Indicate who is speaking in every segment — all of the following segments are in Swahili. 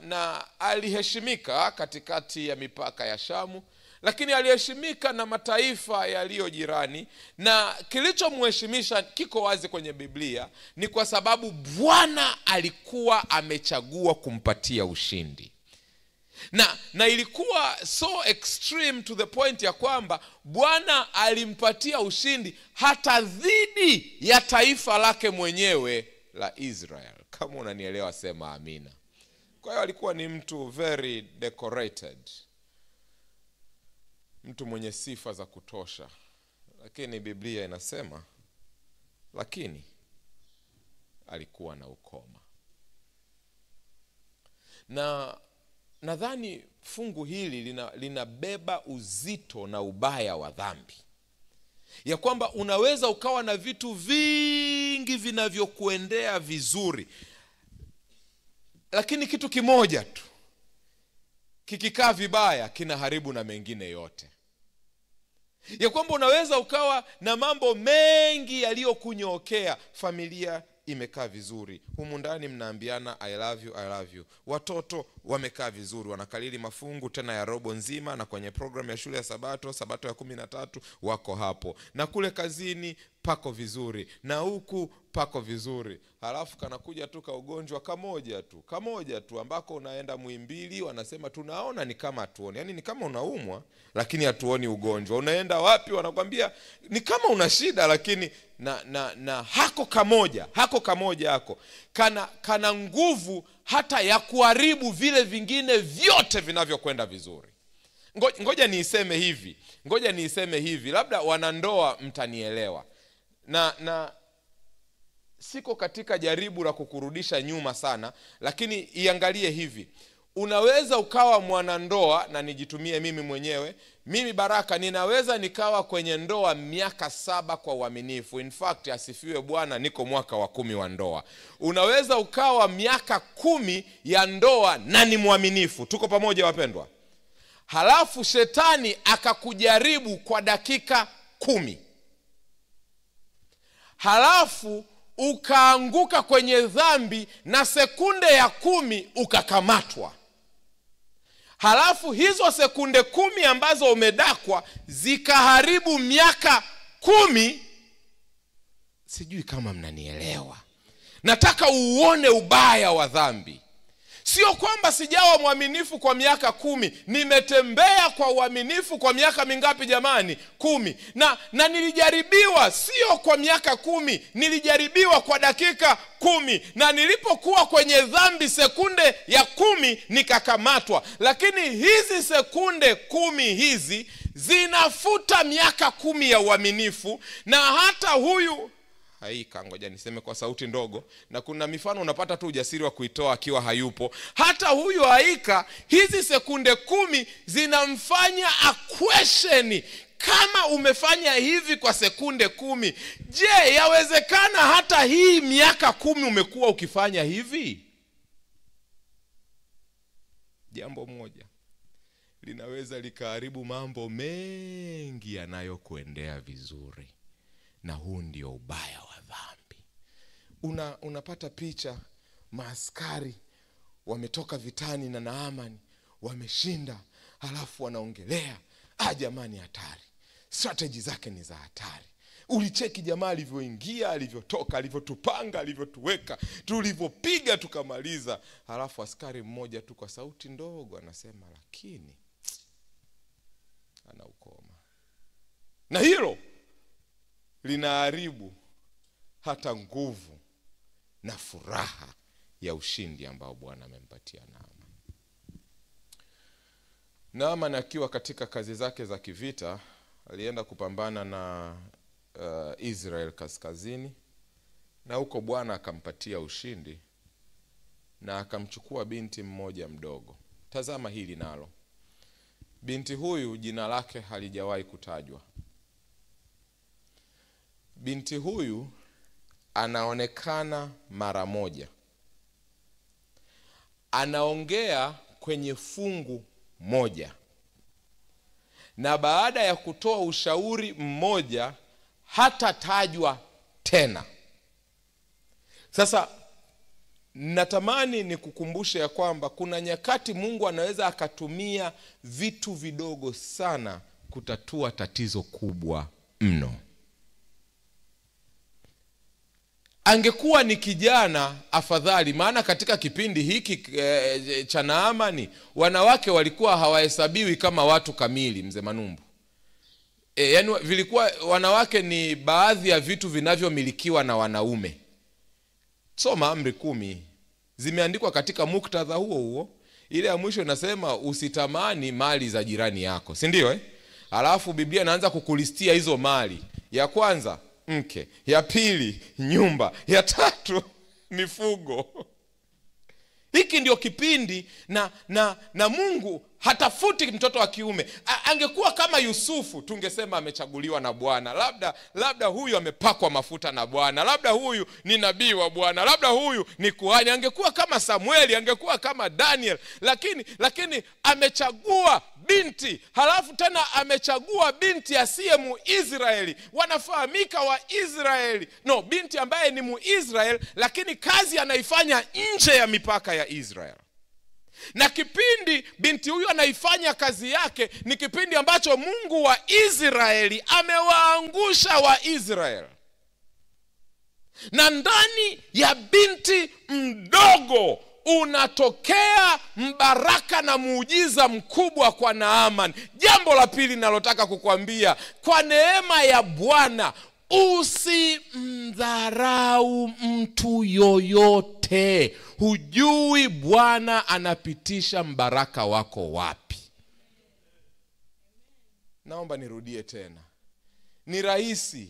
Speaker 1: na aliheshimika katikati ya mipaka ya Shamu, lakini aliheshimika na mataifa yaliyo jirani, na kilichomheshimisha kiko wazi kwenye Biblia, ni kwa sababu Bwana alikuwa amechagua kumpatia ushindi. Na ilikuwa so extreme to the point ya kwamba Bwana alimpatia ushindi hata dhidi ya taifa lake mwenyewe la Israel. Kama unanielewa sema amina. Kwa hiyo alikuwa ni mtu very decorated, mtu mwenye sifa za kutosha. Lakini Biblia inasema lakini alikuwa na ukoma. Na nadhani fungu hili linabeba uzito na ubaya wa dhambi, ya kwamba unaweza ukawa na vitu vingi vinavyokuendea vizuri, lakini kitu kimoja tu kikikaa vibaya kinaharibu na mengine yote. Ya kwamba unaweza ukawa na mambo mengi yaliyokunyokea, familia imekaa vizuri, humu ndani mnaambiana I love you, I love you. Watoto wamekaa vizuri, wanakalili mafungu tena ya robo nzima, na kwenye program ya shule ya Sabato ya 13 wako hapo, na kule kazini pako vizuri, na huku pako vizuri. Halafu kanakuja tu ugonjwa kamoja tu ambako unaenda Muhimbili, wanasema tunaona ni kama hatuoni. Yaani ni kama unaumwa lakini hatuoni ugonjwa. Unaenda wapi wanakuambia ni kama una shida, lakini na hako kamoja hako kana nguvu hata ya kuharibu vile vingine vyote vinavyokwenda vizuri. Ngoja niiseme hivi, labda wanandoa mtanielewa. Na siko katika jaribu la kukurudisha nyuma sana, lakini iangalie hivi. Unaweza ukawa mwanandoa, na nijitumie mimi mwenyewe, mimi Baraka ninaweza nikawa kwenye ndoa miaka 7 kwa uaminifu. In fact, asifiwe Bwana, niko mwaka wa 10 wa ndoa. Unaweza ukawa miaka 10 ya ndoa na ni mwaminifu. Tuko pamoja wapendwa? Halafu shetani akakujaribu kwa dakika 10. Halafu ukaanguka kwenye dhambi na sekunde ya 10 ukakamatwa. Halafu hizo sekunde 10 ambazo umedakwa zikaharibu miaka 10. Sijui kama mnanielewa. Nataka uone ubaya wa dhambi. Sio kwamba sijawa mwaminifu kwa miaka 10, nimetembea kwa uaminifu kwa miaka mingapi jamani? 10. Na nilijaribiwa sio kwa miaka 10, nilijaribiwa kwa dakika 10, na nilipokuwa kwenye dhambi sekunde ya 10 nikakamatwa. Lakini hizi sekunde 10 hizi zinafuta miaka 10 ya uaminifu. Na hata huyu haika, ngoja niseme kwa sauti ndogo, na kuna mifano unapata tu ujasiri wa kuitoa akiwa hayupo. Hata huyu haika, hizi sekunde 10 zinamfanya akwesheni, kama umefanya hivi kwa sekunde 10, je, yawezekana hata hii miaka 10 umekuwa ukifanya hivi? Jambo moja linaweza likaharibu mambo mengi yanayokuendea vizuri. Na huu ndio ubaya wa dhambi. Unapata picha, maaskari wametoka vitani na Naamani, wameshinda, halafu wanaongelea, jamani hatari. Strategy zake ni za hatari. Ulicheki jamaa alivyoingia, alivyotoka, alivyotupanga, alivyotuweka, tulivyopiga tukamaliza. Halafu askari mmoja tu kwa sauti ndogo anasema lakini ana ukoma. Na hilo linaharibu hata nguvu na furaha ya ushindi ambao Bwana amempatia Naamani akiwa katika kazi zake za kivita, alienda kupambana na Israel kaskazini, na huko Bwana akampatia ushindi na akamchukua binti mmoja mdogo. Tazama hili nalo. Binti huyu jina lake halijawahi kutajwa. Binti huyu anaonekana mara moja. Anaongea kwenye fungu moja. Na baada ya kutoa ushauri mmoja hata tajwa tena. Sasa natamani nikukumbushe ya kwamba kuna nyakati Mungu anaweza akatumia vitu vidogo sana kutatua tatizo kubwa mno. Angekuwa ni kijana afadhali, maana katika kipindi hiki cha Naamani wanawake walikuwa hawahesabiwi kama watu kamili, mzee Manumbu. Yani vilikuwa wanawake ni baadhi ya vitu vinavyomilikiwa na wanaume. Soma Amri 10, zimeandikwa katika muktadha huo huo. Ile ya mwisho inasema usitamani mali za jirani yako, si ndio? Alafu Biblia inaanza kukulistia hizo mali. Ya kwanza mke, ya pili nyumba, ya tatu mifugo. Hiki ndio kipindi na Mungu hatafuti mtoto wa kiume. Angekuwa kama Yusufu, tungesema amechaguliwa na Bwana. Labda huyu amepakwa mafuta na Bwana. Labda huyu ni nabii wa Bwana. Labda huyu ni kuhani. Angekuwa kama Samueli, angekuwa kama Daniel. Lakini amechagua binti, halafu tena amechagua binti asiye Muisraeli. Wanafahamika wa Israeli. No, binti ambaye ni Muisraeli lakini kazi anaifanya nje ya mipaka ya Israeli. Na kipindi binti huyu anaifanya kazi yake ni kipindi ambacho Mungu wa Israeli amewaangusha wa Israeli. Na ndani ya binti mdogo unatokea mbaraka na muujiza mkubwa kwa Naamani. Jambo la pili ninalotaka kukwambia, kwa neema ya Bwana usimdharau mtu yoyote. Hujui Bwana anapitisha mbaraka wako wapi. Naomba nirudie tena. Ni rahisi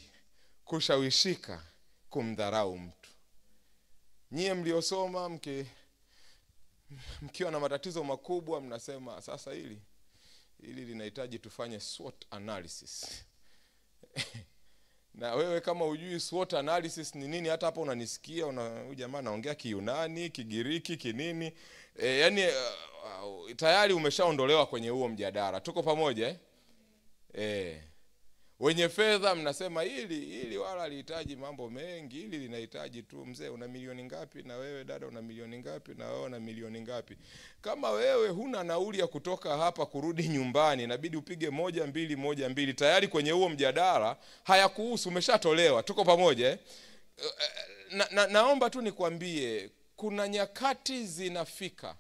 Speaker 1: kushawishika kumdharau mtu. Nyie mliosoma mkiwa na matatizo makubwa mnasema sasa hili linahitaji tufanye SWOT analysis. Na wewe kama hujui SWOT analysis ni nini, hata hapa unanisikia huyu jamaa anaongea Kiyunani, Kigiriki, kinini, yani tayari umeshaondolewa kwenye huo mjadala. Tuko pamoja Wenye fedha mnasema hili wala lihitaji mambo mengi, hili linahitaji tu mzee una milioni ngapi, na wewe dada una milioni ngapi, na wewe una milioni ngapi. Kama wewe huna nauli ya kutoka hapa kurudi nyumbani, inabidi upige 1-2 tayari kwenye huo mjadala hayakuhusu, umeshatolewa. Tuko pamoja naomba tu nikwambie, kuna nyakati zinafika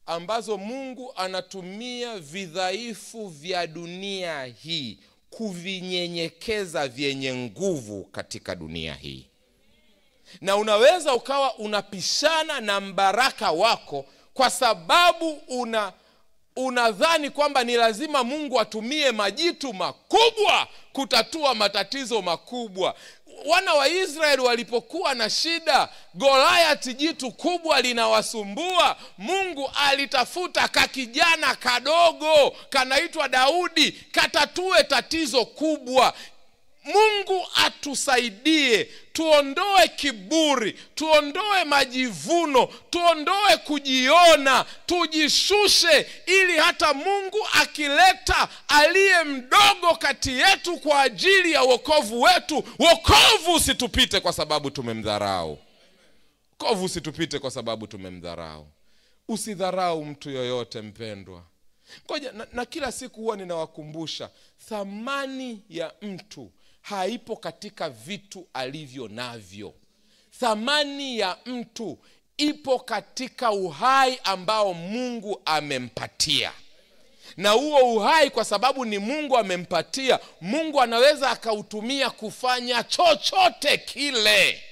Speaker 1: ambazo Mungu anatumia vidhaifu vya dunia hii kuvinyenyekeza vyenye nguvu katika dunia hii. Na unaweza ukawa unapishana na mbaraka wako kwa sababu unadhani kwamba ni lazima Mungu atumie majitu makubwa kutatua matatizo makubwa. Wana wa Israeli walipokuwa na shida, Goliath jitu kubwa linawasumbua, Mungu alitafuta kakijana kadogo kanaitwa Daudi katatue tatizo kubwa. Mungu atusaidie, tuondoe kiburi, tuondoe majivuno, tuondoe kujiona, tujishushe, ili hata Mungu akileta aliye mdogo kati yetu kwa ajili ya wokovu wetu, wokovu usitupite kwa sababu tumemdharau. Wokovu usitupite kwa sababu tumemdharau. Usidharau mtu yoyote mpendwa. Ngoja na kila siku huwa ninawakumbusha, thamani ya mtu haipo katika vitu alivyo navyo. Thamani ya mtu ipo katika uhai ambao Mungu amempatia. Na huo uhai, kwa sababu ni Mungu amempatia, Mungu anaweza akautumia kufanya chochote kile.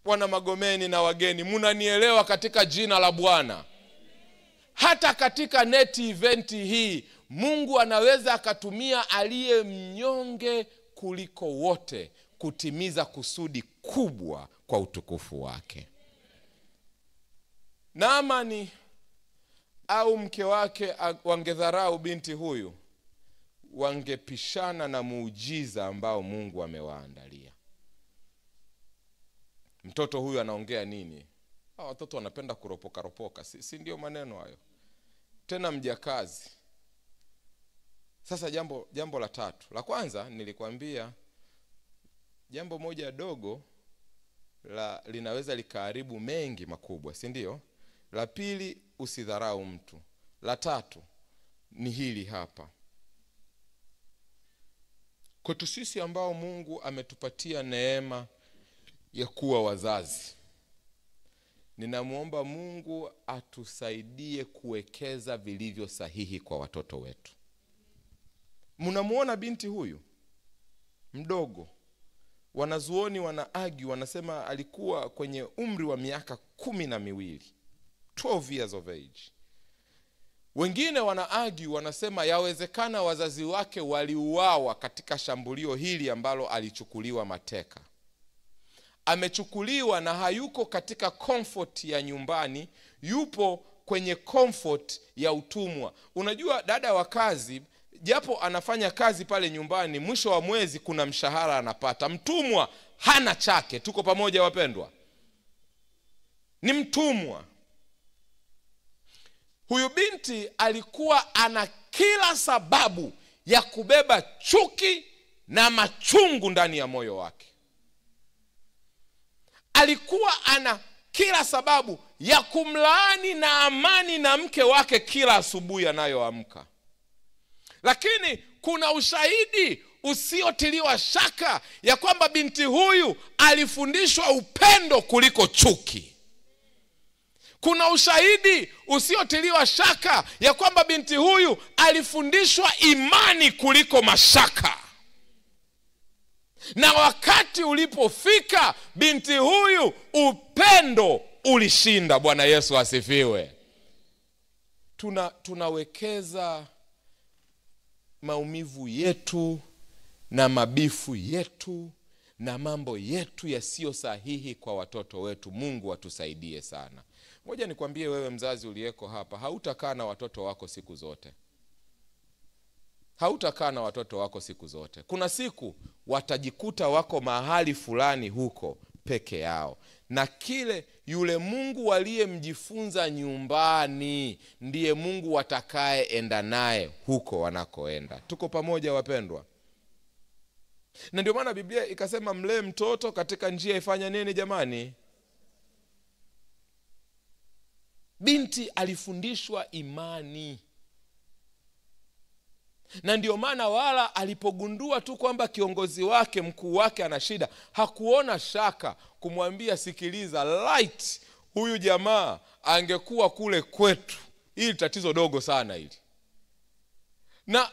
Speaker 1: Wana Magomeni na wageni, mnanielewa katika jina la Bwana? Hata katika neti event hii Mungu anaweza akatumia aliye mnyonge kuliko wote kutimiza kusudi kubwa kwa utukufu wake. Naamani au mke wake wangedharau binti huyu, wangepishana na muujiza ambao Mungu amewaandalia. Mtoto huyu anaongea nini? Watoto wanapenda kuropoka, si ndio maneno hayo? Tena mjakazi. Sasa jambo la tatu. La kwanza nilikwambia jambo moja dogo linaweza likaharibu mengi makubwa, si ndio? La pili, usidharau mtu. La tatu ni hili hapa. Kwetu sisi ambao Mungu ametupatia neema ya kuwa wazazi, ninamuomba Mungu atusaidie kuwekeza vilivyo sahihi kwa watoto wetu. Mnamuona binti huyu mdogo, wanazuoni wanasema alikuwa kwenye umri wa miaka 12, 12 years of age. Wengine wanasema yawezekana wazazi wake waliuawa katika shambulio hili ambalo alichukuliwa mateka. Amechukuliwa na hayuko katika comfort ya nyumbani, yupo kwenye comfort ya utumwa. Unajua dada wa kazi, japo anafanya kazi pale nyumbani, mwisho wa mwezi kuna mshahara anapata. Mtumwa hana chake. Tuko pamoja wapendwa? Ni mtumwa. Huyu binti alikuwa ana kila sababu ya kubeba chuki na machungu ndani ya moyo wake. Alikuwa ana kila sababu ya kumlaani na amani na mke wake kila asubuhi anayoamka. Lakini kuna ushahidi usiotiliwa shaka ya kwamba binti huyu alifundishwa upendo kuliko chuki. Kuna ushahidi usiotiliwa shaka ya kwamba binti huyu alifundishwa imani kuliko mashaka. Na wakati ulipofika, binti huyu upendo ulishinda. Bwana Yesu asifiwe. Tunawekeza maumivu yetu na mabifu yetu na mambo yetu yasiyo sahihi kwa watoto wetu. Mungu atusaidie sana. Ngoja nikwambie wewe mzazi uliyeko hapa, hautakaa na watoto wako siku zote. Hautakaa na watoto wako siku zote. Kuna siku watajikuta wako mahali fulani huko peke yao. Na yule Mungu aliyemjifunza nyumbani ndiye Mungu watakaye enda naye huko wanakoenda. Tuko pamoja wapendwa? Na ndio maana Biblia ikasema mlee mtoto katika njia ifanya nini jamani? Binti alifundishwa imani. Na ndio maana wala alipogundua tu kwamba kiongozi wake, mkuu wake ana shida, hakuona shaka kumwambia, sikiliza, light huyu jamaa angekuwa kule kwetu, hili tatizo dogo sana hili.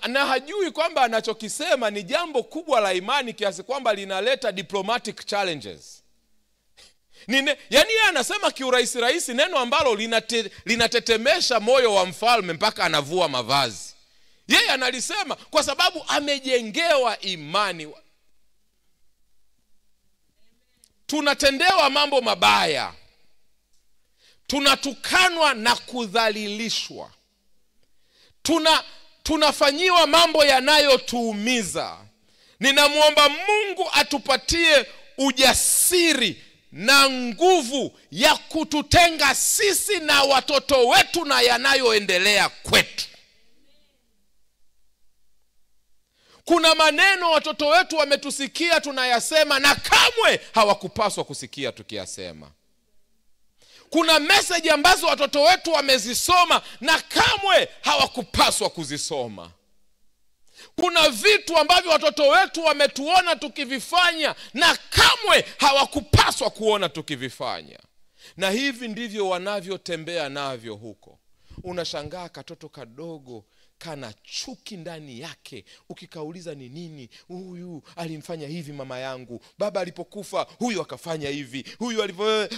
Speaker 1: Na hajui kwamba anachokisema ni jambo kubwa la imani kiasi kwamba linaleta diplomatic challenges. Yani yeye anasema kiurahisi rahisi neno ambalo linatetemesha moyo wa mfalme mpaka anavua mavazi. Yeye analisema kwa sababu amejengewa imani. Tunatendewa mambo mabaya, tunatukanwa na kudhalilishwa, tunafanyiwa mambo yanayotuumiza. Ninamuomba Mungu atupatie ujasiri na nguvu ya kututenga sisi na watoto wetu na yanayoendelea kwetu. Kuna maneno watoto wetu wametusikia tunayasema na kamwe hawakupaswa kusikia tukiyasema. Kuna message ambazo watoto wetu wamezisoma na kamwe hawakupaswa kuzisoma. Kuna vitu ambavyo watoto wetu wametuona tukivifanya na kamwe hawakupaswa kuona tukivifanya. Na hivi ndivyo wanavyotembea navyo huko. Unashangaa katoto kadogo kana chuki ndani yake. Ukikauliza ni nini? Huyu alimfanya hivi mama yangu, baba alipokufa huyu akafanya hivi, huyu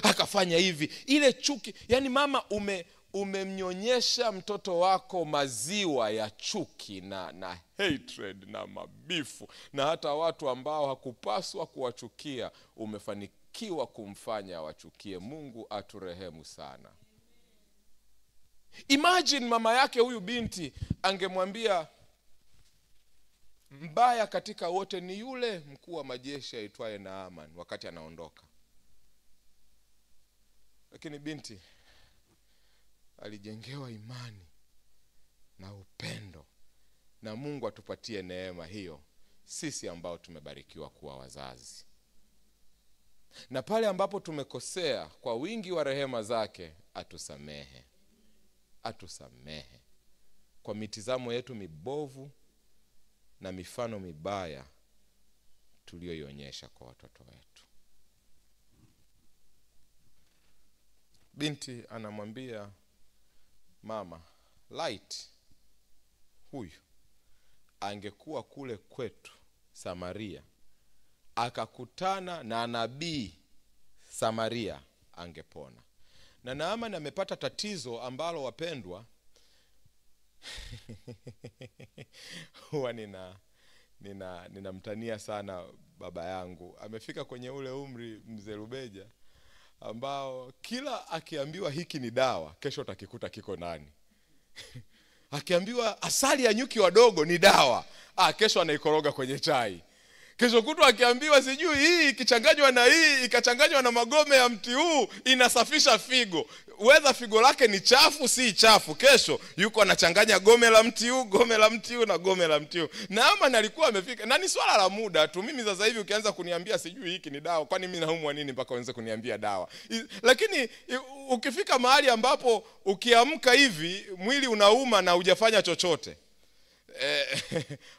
Speaker 1: akafanya hivi. Ile chuki, yani mama umemnyonyesha mtoto wako maziwa ya chuki na hatred na mabifu, na hata watu ambao hakupaswa kuwachukia umefanikiwa kumfanya wachukie. Mungu aturehemu sana. Imagine mama yake huyu binti angemwambia, mbaya katika wote ni yule mkuu wa majeshi aitwaye Naaman, wakati anaondoka. Lakini binti alijengewa imani na upendo. Na Mungu atupatie neema hiyo sisi ambao tumebarikiwa kuwa wazazi. Na pale ambapo tumekosea, kwa wingi wa rehema zake atusamehe. Atusamehe kwa mitizamo yetu mibovu na mifano mibaya tuliyoionyesha kwa watoto wetu. Binti anamwambia mama, Light huyu angekuwa kule kwetu Samaria, akakutana na nabii Samaria, angepona. Na Naaman amepata tatizo ambalo, wapendwa, huwa ninamtania sana baba yangu. Amefika kwenye ule umri, mzee Rubeja, ambao kila akiambiwa hiki ni dawa, kesho utakikuta kiko nani. Akiambiwa asali ya nyuki wadogo ni dawa, kesho anaikoroga kwenye chai. Kesho kutwa akiambiwa sijui hii ikichanganywa na hii ikachanganywa na magome ya mti huu inasafisha figo. Whether figo lake ni chafu si chafu, kesho yuko anachanganya gome la mti huu, gome la mti huu na gome la mti huu. Naaman alikuwa amefika, na ni swala la muda tu. Mimi sasa hivi ukianza kuniambia sijui hiki ni dawa, kwani mimi naumwa nini mpaka uanze kuniambia dawa? Lakini ukifika mahali ambapo ukiamka hivi mwili unauma na hujafanya chochote.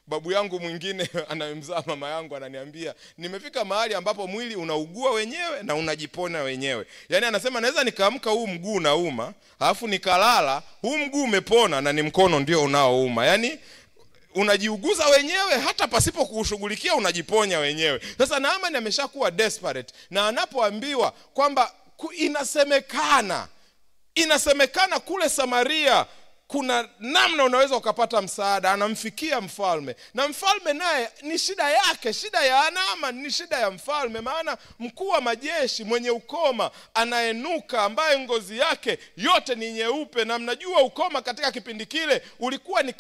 Speaker 1: Babu yangu mwingine anayemzaa mama yangu ananiambia, nimefika mahali ambapo mwili unaugua wenyewe na unajipona wenyewe. Yaani anasema naweza nikaamka huu mguu unauma, alafu nikalala huu mguu umepona na ni mkono ndio unaouma. Yaani unajiuguza wenyewe hata pasipo kuushughulikia, unajiponya wenyewe. Sasa Naaman ameshakuwa desperate, na anapoambiwa kwamba inasemekana kule Samaria kuna namna unaweza ukapata msaada, anamfikia mfalme. Na mfalme naye ni shida yake, shida ya Naaman ni shida ya mfalme. Maana mkuu wa majeshi mwenye ukoma anaenuka, ambaye ngozi yake yote ni nyeupe, na mnajua ukoma katika kipindi kile ulikuwa ni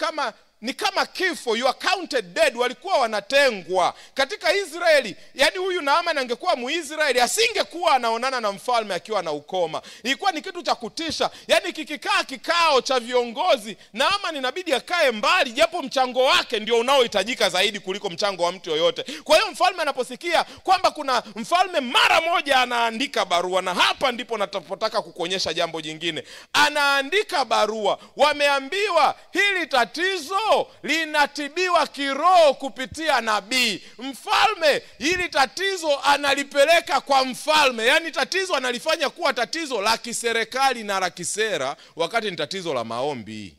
Speaker 1: kama kifo, you are counted dead, walikuwa wanatengwa katika Israeli. Yaani huyu Naaman angekuwa Muisraeli, asingekuwa anaonana na mfalme akiwa na ukoma. Ilikuwa ni kitu cha kutisha. Yaani kikikaa kikao cha viongozi, Naaman inabidi akae mbali, japo mchango wake ndio unaohitajika zaidi kuliko mchango wa mtu yoyote. Kwa hiyo mfalme anaposikia kwamba kuna mfalme, mara moja anaandika barua. Na hapa ndipo nataka kukuonyesha jambo jingine. Anaandika barua, wameambiwa hili tatizo linatibiwa kiroho kupitia nabii. Mfalme hili tatizo analipeleka kwa mfalme. Yaani tatizo analifanya kuwa tatizo la kiserikali na la kisera, wakati ni tatizo la maombi.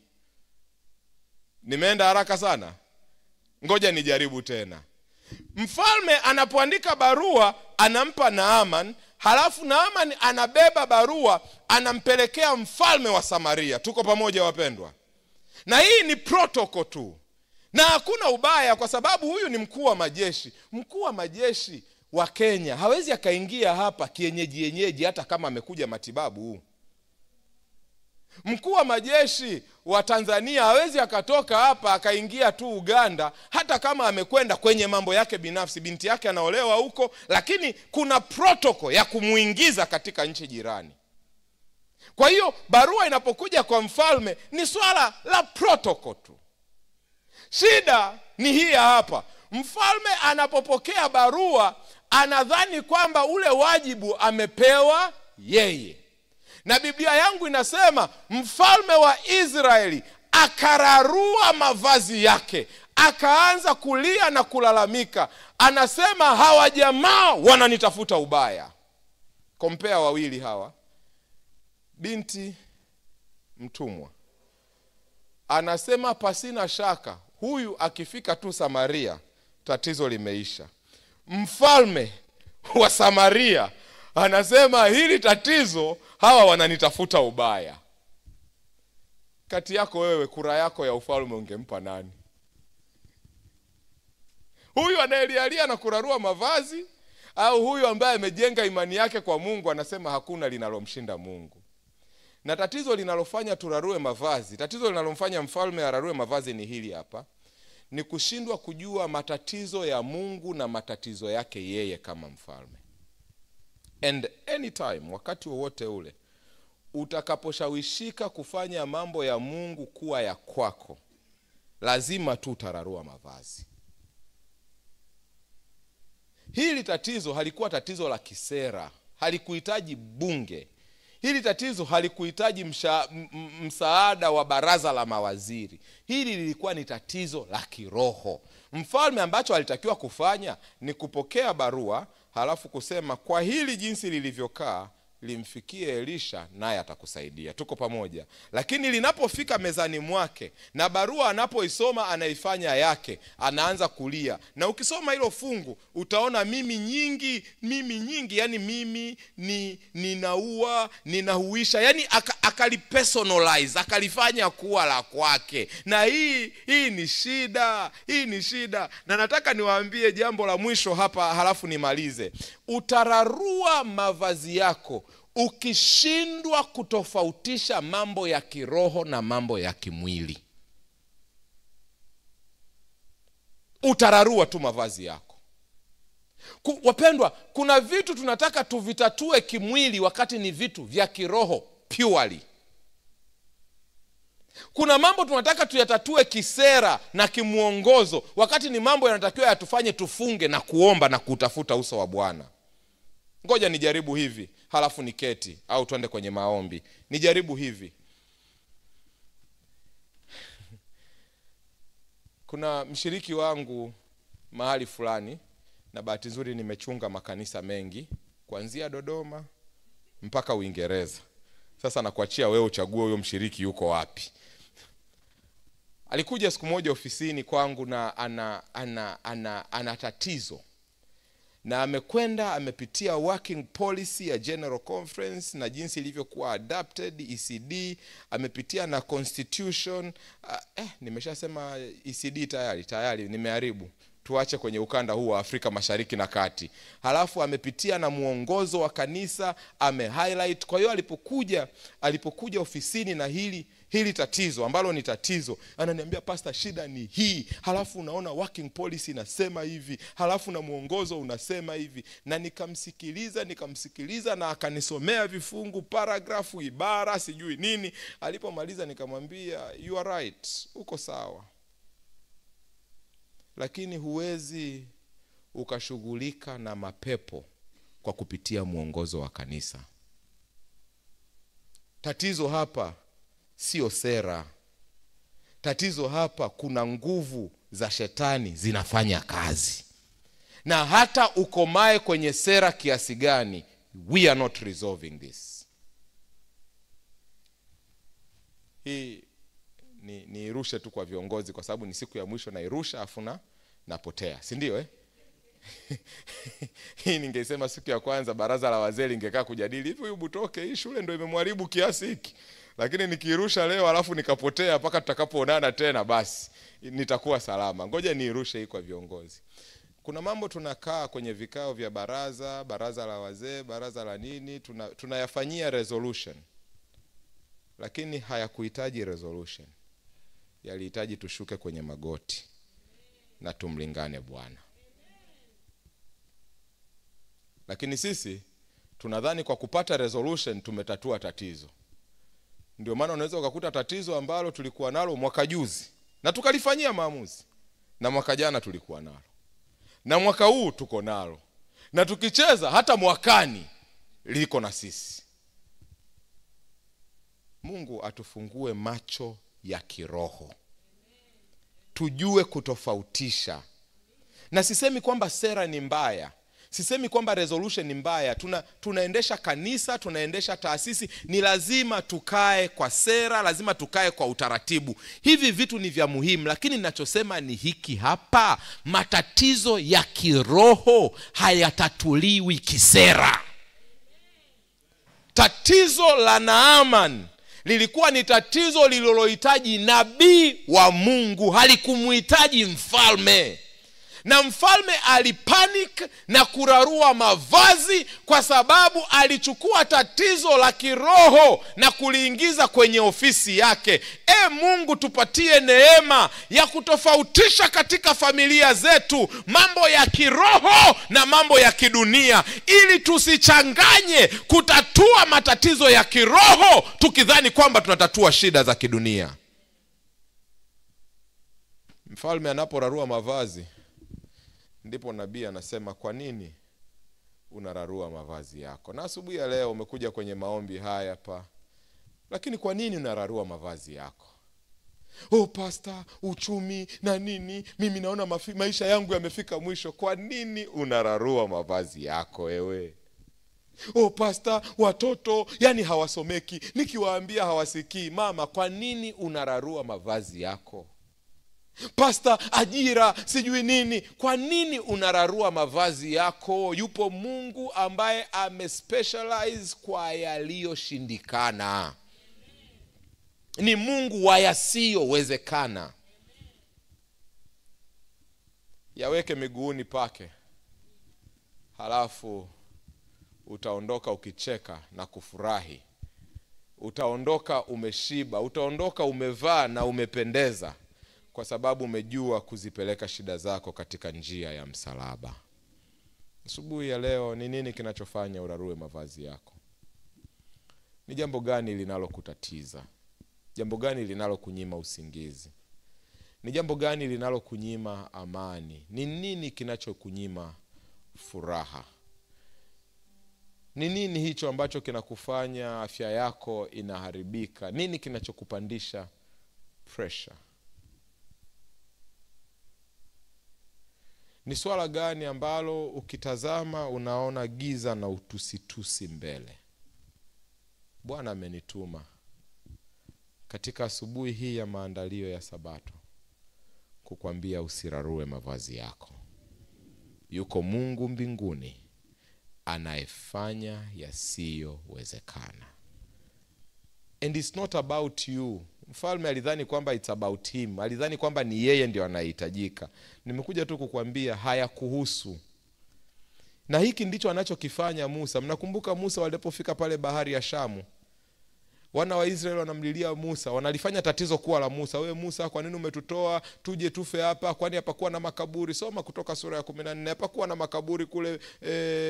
Speaker 1: Nimeenda haraka sana, ngoja nijaribu tena. Mfalme anapoandika barua anampa Naaman, halafu Naaman anabeba barua anampelekea mfalme wa Samaria. Tuko pamoja wapendwa? Na hii ni protocol tu, na hakuna ubaya, kwa sababu huyu ni mkuu wa majeshi. Mkuu wa majeshi wa Kenya hawezi akaingia hapa kienyeji hata kama amekuja matibabu. Mkuu wa majeshi wa Tanzania hawezi akatoka hapa akaingia tu Uganda hata kama amekwenda kwenye mambo yake binafsi. Binti yake anaolewa huko, lakini kuna protocol ya kumuingiza katika nchi jirani. Kwa hiyo barua inapokuja kwa mfalme ni swala la protocol tu. Shida ni hii hapa. Mfalme anapopokea barua anadhani kwamba ule wajibu amepewa yeye. Na Biblia yangu inasema mfalme wa Israeli akararua mavazi yake, akaanza kulia na kulalamika. Anasema hawa jamaa wananitafuta ubaya. Kompea wawili hawa. Binti mtumwa anasema pasina shaka huyu akifika tu Samaria tatizo limeisha. Mfalme wa Samaria anasema hili tatizo hawa wananitafuta ubaya. Kati yako wewe, kura yako ya ufalme ungempa nani? Huyu anayelialia na kurarua mavazi, au huyu ambaye amejenga imani yake kwa Mungu anasema hakuna linalomshinda Mungu? Na tatizo linalofanya turarue mavazi, tatizo linalomfanya mfalme ararue mavazi ni hili hapa. Ni kushindwa kujua matatizo ya Mungu na matatizo yake yeye kama mfalme. And anytime, wakati wowote ule utakaposhawishika kufanya mambo ya Mungu kuwa ya kwako, lazima tu utararua mavazi. Hili tatizo halikuwa tatizo la kisera, halikuhitaji bunge. Hili tatizo halikuhitaji msaada wa baraza la mawaziri. Hili lilikuwa ni tatizo la kiroho. Mfalme ambacho alitakiwa kufanya ni kupokea barua, halafu kusema kwa hili jinsi lilivyokaa limfikie Elisha naye atakusaidia. Tuko pamoja? Lakini linapofika mezani mwake na barua anapoisoma anaifanya yake, anaanza kulia. Na ukisoma hilo fungu utaona mimi nyingi, yani mimi ninaua, ninahuisha, yani akalipersonalize, akalifanya kuwa la kwake. Na hii ni shida, Na nataka niwaambie jambo la mwisho hapa halafu nimalize. Utararua mavazi yako ukishindwa kutofautisha mambo ya kiroho na mambo ya kimwili. Utararua tu mavazi yako. Wapendwa, kuna vitu tunataka tuvitatue kimwili wakati ni vitu vya kiroho purely. Kuna mambo tunataka tuyatatue kisera na kimuongozo wakati ni mambo yanatakiwa yatufanye tufunge na kuomba na kutafuta uso wa Bwana. Ngoja nijaribu hivi, halafu niketi au twende kwenye maombi. Nijaribu hivi. Kuna mshiriki wangu mahali fulani, na bahati nzuri nimechunga makanisa mengi kuanzia Dodoma mpaka Uingereza. Sasa nakuachia wewe uchague huyo mshiriki yuko wapi. Alikuja siku moja ofisini kwangu na ana tatizo. Na amekwenda amepitia working policy ya General Conference na jinsi ilivyokuwa adapted ECD, amepitia na constitution. Nimeshasema ECD tayari nimeharibu. Tuache kwenye ukanda huu wa Afrika Mashariki na Kati. Halafu amepitia na muongozo wa kanisa, highlight. Kwa hiyo alipokuja ofisini na hili tatizo ambalo ni tatizo, ananiambia pastor, shida ni hii. Halafu unaona working policy nasema hivi, halafu na muongozo unasema hivi. Na nikamsikiliza na akanisomea vifungu, paragrafu, ibara, sijui nini. Alipomaliza nikamwambia you are right, uko sawa. Lakini huwezi ukashughulika na mapepo kwa kupitia muongozo wa kanisa. Tatizo hapa sio sera. Tatizo hapa kuna nguvu za shetani zinafanya kazi. Na hata ukomae kwenye sera kiasi gani, we are not resolving this. Hii niirushe tu kwa viongozi kwa sababu ni siku ya mwisho, na irusha afuna napotea, si ndio Hii ningesema siku ya kwanza baraza la wazee lingekaa kujadili hivi, huyu Butoke hii shule ndio imemharibu kiasi hiki. Lakini nikiirusha leo alafu nikapotea mpaka tutakapoonana tena, basi nitakuwa salama. Ngoja niirushe hii kwa viongozi. Kuna mambo tunakaa kwenye vikao vya baraza la wazee, baraza la nini, tunayafanyia resolution. Lakini hayakuhitaji resolution. Yalihitaji tushuke kwenye magoti na tumlingane Bwana. Lakini sisi tunadhani kwa kupata resolution tumetatua tatizo. Ndio maana unaweza ukakuta tatizo ambalo tulikuwa nalo mwaka juzi na tukalifanyia maamuzi, na mwaka jana tulikuwa nalo, na mwaka huu tuko nalo, na tukicheza hata mwakani liko na sisi. Mungu atufungue macho ya kiroho, tujue kutofautisha. Na sisemi kwamba sera ni mbaya, sisemi kwamba resolution ni mbaya. Tunaendesha kanisa, tunaendesha taasisi, ni lazima tukae kwa sera, lazima tukae kwa utaratibu. Hivi vitu ni vya muhimu, lakini ninachosema ni hiki hapa: matatizo ya kiroho hayatatuliwi kisera. Tatizo la Naaman lilikuwa ni tatizo lililohitaji nabii wa Mungu, halikumhitaji mfalme. Na mfalme alipanic na kurarua mavazi kwa sababu alichukua tatizo la kiroho na kuliingiza kwenye ofisi yake. Mungu tupatie neema ya kutofautisha katika familia zetu mambo ya kiroho na mambo ya kidunia, ili tusichanganye kutatua matatizo ya kiroho tukidhani kwamba tunatatua shida za kidunia. Mfalme anaporarua mavazi, Ndipo nabii anasema, kwa nini unararua mavazi yako? Na asubuhi ya leo umekuja kwenye maombi haya hapa, lakini kwa nini unararua mavazi yako? Pastor, uchumi na nini, mimi naona maisha yangu yamefika mwisho. Kwa nini unararua mavazi yako wewe? Pastor, watoto yani hawasomeki, nikiwaambia hawasikii. Mama, kwa nini unararua mavazi yako? Pastor, ajira sijui nini. Kwa nini unararua mavazi yako? Yupo Mungu ambaye amespecialize kwa yaliyoshindikana. Ni Mungu wa yasiyowezekana. Yaweke miguuni pake, halafu utaondoka ukicheka na kufurahi. Utaondoka umeshiba, utaondoka umevaa na umependeza, kwa sababu umejua kuzipeleka shida zako katika njia ya msalaba. Asubuhi ya leo, ni nini kinachofanya urarue mavazi yako? Ni jambo gani linalokutatiza? Jambo gani linalokunyima usingizi? Ni jambo gani linalokunyima amani? Ni nini kinachokunyima furaha? Ni nini hicho ambacho kinakufanya afya yako inaharibika? Nini kinachokupandisha pressure? Ni swala gani ambalo ukitazama unaona giza na utusitusi mbele? Bwana amenituma katika asubuhi hii ya maandalio ya Sabato kukwambia usirarue mavazi yako. Yuko Mungu mbinguni anayefanya yasiyowezekana. And it's not about you. Mfalme alidhani kwamba it's about him. Alidhani kwamba ni yeye ndio anahitajika. Nimekuja tu kukwambia hayakuhusu. Na hiki ndicho anachokifanya Musa. Mnakumbuka Musa walipofika pale bahari ya Shamu? Wana wa Israeli wanamlilia Musa, wanalifanya tatizo kuwa la Musa. Wewe Musa, kwa nini umetutoa tuje tufe hapa? Kwani hapakuwa na makaburi? Soma Kutoka sura ya 14. Hapakuwa na makaburi kule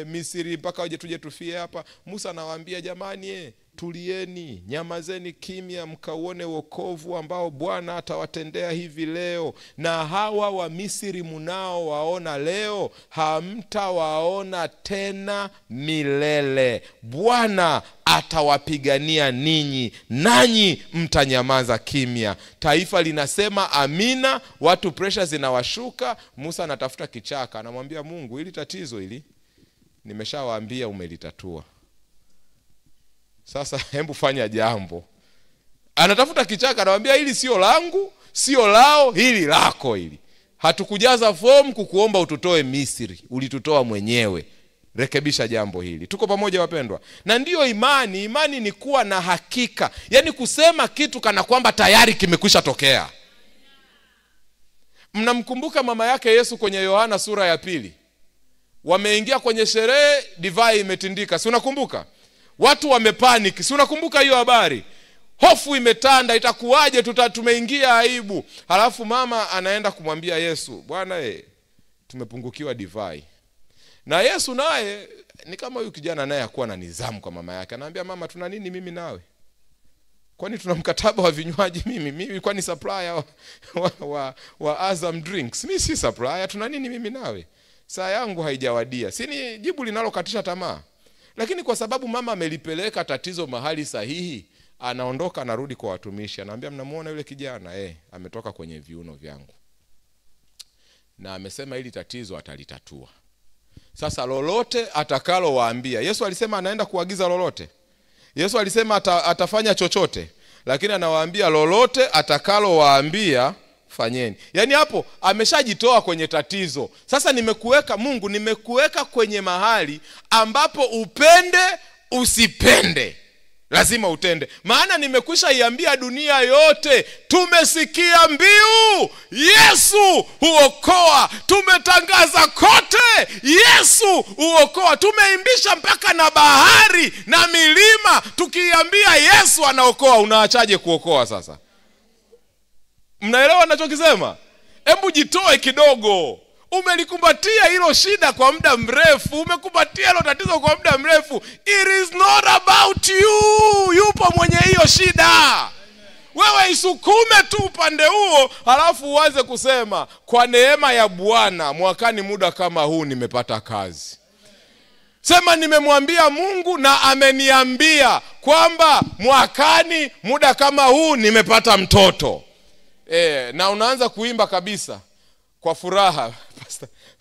Speaker 1: Misri mpaka waje tuje tufie hapa? Musa anawaambia, jamani, tulieni, nyamazeni kimya, mkauone wokovu ambao Bwana atawatendea hivi leo. Na hawa wa Misri mnao waona leo, hamtawaona tena milele. Bwana atawapigania ninyi, nanyi mtanyamaza kimya. Taifa linasema amina, watu pressure zinawashuka. Musa anatafuta kichaka, anamwambia Mungu, hili tatizo hili nimeshawaambia umelitatua. Sasa hebu fanya jambo. Anatafuta kichaka, anamwambia hili sio langu, sio lao, hili lako hili. Hatukujaza form kukuomba ututoe Misri, ulitutoa mwenyewe. Rekebisha jambo hili. Tuko pamoja wapendwa? Na ndiyo imani. Imani ni kuwa na hakika. Yaani kusema kitu kana kwamba tayari kimekwisha tokea. Mnamkumbuka mama yake Yesu kwenye Yohana sura ya 2? Wameingia kwenye sherehe, divai imetindika. Si unakumbuka? Watu wamepanic. Si unakumbuka hiyo habari? Hofu imetanda, itakuwaje, tumeingia aibu. Halafu mama anaenda kumwambia Yesu, Bwana tumepungukiwa divai. Na Yesu naye ni kama huyu kijana naye hakuwa na nidhamu kwa mama yake. Anaambia, mama, tuna nini mimi nawe? Kwani tuna mkataba wa vinywaji mimi kwani supplier wa Azam Drinks? Mimi si supplier, tuna nini mimi nawe? Saa yangu haijawadia. Si ni jibu linalokatisha tamaa. Lakini kwa sababu mama amelipeleka tatizo mahali sahihi, anaondoka, anarudi kwa watumishi. Anaambia, mnamuona yule kijana? Ametoka kwenye viuno vyangu. Na amesema hili tatizo atalitatua. Sasa lolote atakalo waambia. Yesu alisema anaenda kuagiza lolote. Yesu alisema atafanya chochote. Lakini anawaambia lolote atakalo waambia fanyeni. Yaani hapo ameshajitoa kwenye tatizo. Sasa nimekuweka, Mungu, nimekuweka kwenye mahali ambapo upende usipende lazima utende. Maana nimekwisha iambia dunia yote, tumesikia mbiu, Yesu huokoa. Tumetangaza kote, Yesu huokoa. Tumeimbisha mpaka na bahari na milima tukiambia Yesu anaokoa. Unaachaje kuokoa sasa? Mnaelewa ninachokisema? Hebu jitoe kidogo. Umelikumbatia hilo shida kwa muda mrefu, umekumbatia hilo tatizo kwa muda mrefu. It is not about you. Yupo mwenye hiyo shida. Wewe isukume tu upande huo, halafu uanze kusema kwa neema ya Bwana mwakani muda kama huu nimepata kazi. Sema nimemwambia Mungu na ameniambia kwamba mwakani muda kama huu nimepata mtoto. Na unaanza kuimba kabisa kwa furaha.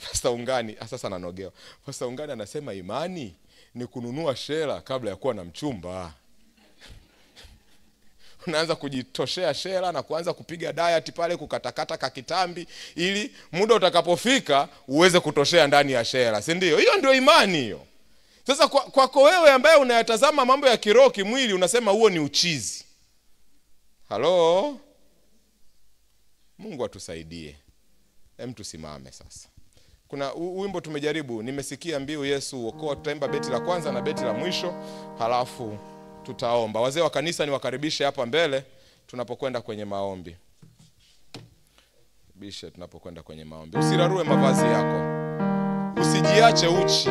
Speaker 1: Pastor Ungani sasa nanogewa. Pastor Ungani anasema imani ni kununua shela kabla ya kuwa na mchumba. Unaanza kujitoshea shela na kuanza kupiga diet pale, kukatakata kakitambi ili muda utakapofika uweze kutoshea ndani ya shela, si ndio? Hiyo ndio imani hiyo. Sasa kwako wewe ambaye unayatazama mambo ya kiroho kimwili, unasema huo ni uchizi. Halo? Mungu atusaidie. Tusimame sasa. Kuna wimbo tumejaribu, nimesikia mbiu Yesu uokoa, tutaimba beti la kwanza na beti la mwisho, halafu tutaomba. Wazee wa kanisa niwakaribishe hapa mbele tunapokwenda kwenye maombi. Tunapokwenda kwenye maombi. Usirarue mavazi yako. Usijiache uchi.